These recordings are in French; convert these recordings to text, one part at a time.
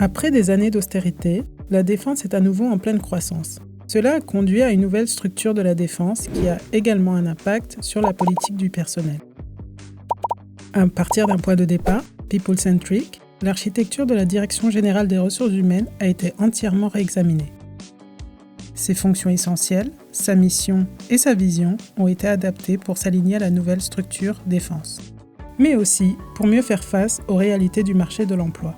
Après des années d'austérité, la défense est à nouveau en pleine croissance. Cela a conduit à une nouvelle structure de la défense qui a également un impact sur la politique du personnel. À partir d'un point de départ, people-centric, l'architecture de la Direction générale des ressources humaines a été entièrement réexaminée. Ses fonctions essentielles, sa mission et sa vision ont été adaptées pour s'aligner à la nouvelle structure défense, mais aussi pour mieux faire face aux réalités du marché de l'emploi.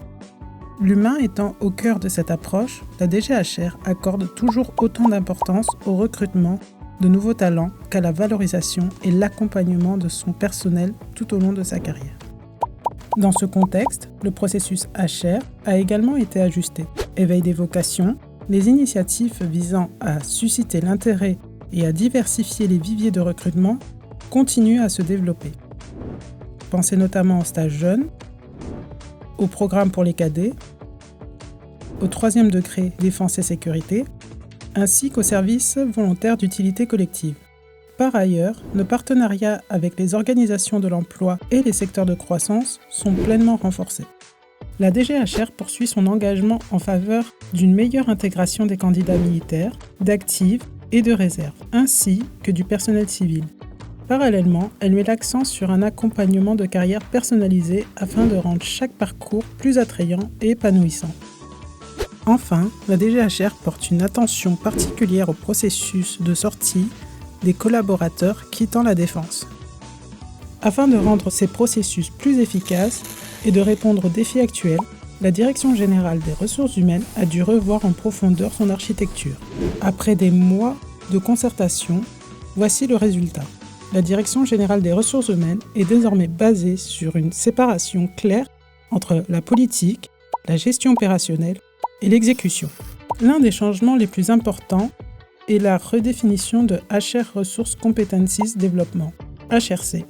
L'humain étant au cœur de cette approche, la DGHR accorde toujours autant d'importance au recrutement de nouveaux talents qu'à la valorisation et l'accompagnement de son personnel tout au long de sa carrière. Dans ce contexte, le processus HR a également été ajusté. Éveil des vocations, les initiatives visant à susciter l'intérêt et à diversifier les viviers de recrutement continuent à se développer. Pensez notamment aux stages jeunes, au programme pour les cadets, au 3e degré défense et sécurité, ainsi qu'aux services volontaires d'utilité collective. Par ailleurs, nos partenariats avec les organisations de l'emploi et les secteurs de croissance sont pleinement renforcés. La DGHR poursuit son engagement en faveur d'une meilleure intégration des candidats militaires, d'actifs et de réserve, ainsi que du personnel civil. Parallèlement, elle met l'accent sur un accompagnement de carrière personnalisé afin de rendre chaque parcours plus attrayant et épanouissant. Enfin, la DGHR porte une attention particulière au processus de sortie des collaborateurs quittant la défense. Afin de rendre ces processus plus efficaces et de répondre aux défis actuels, la Direction générale des ressources humaines a dû revoir en profondeur son architecture. Après des mois de concertation, voici le résultat. La Direction générale des ressources humaines est désormais basée sur une séparation claire entre la politique, la gestion opérationnelle et l'exécution. L'un des changements les plus importants est la redéfinition de HR Resource Competencies Development, HRC,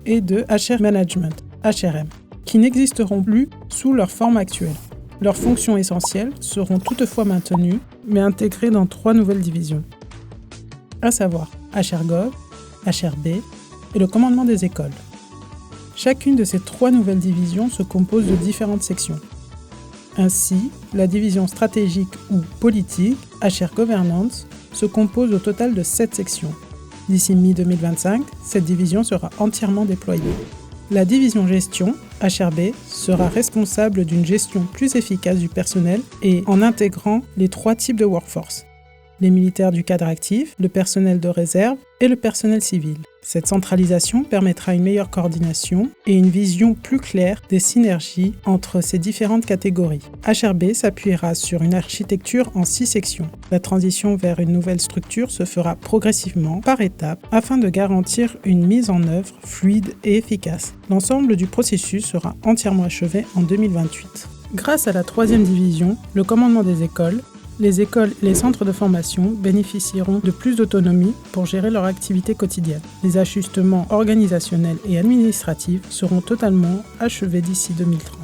et de HR Management, HRM, qui n'existeront plus sous leur forme actuelle. Leurs fonctions essentielles seront toutefois maintenues, mais intégrées dans 3 nouvelles divisions, à savoir HRGov, HRB et le commandement des écoles. Chacune de ces 3 nouvelles divisions se compose de différentes sections. Ainsi, la division stratégique ou politique, HR Governance, se compose au total de 7 sections. D'ici mi-2025, cette division sera entièrement déployée. La division gestion, HRB, sera responsable d'une gestion plus efficace du personnel et en intégrant les 3 types de workforce. Les militaires du cadre actif, le personnel de réserve et le personnel civil. Cette centralisation permettra une meilleure coordination et une vision plus claire des synergies entre ces différentes catégories. HRB s'appuiera sur une architecture en 6 sections. La transition vers une nouvelle structure se fera progressivement, par étapes, afin de garantir une mise en œuvre fluide et efficace. L'ensemble du processus sera entièrement achevé en 2028. Grâce à la 3e division, le commandement des écoles, les écoles et les centres de formation bénéficieront de plus d'autonomie pour gérer leur activité quotidienne. Les ajustements organisationnels et administratifs seront totalement achevés d'ici 2030.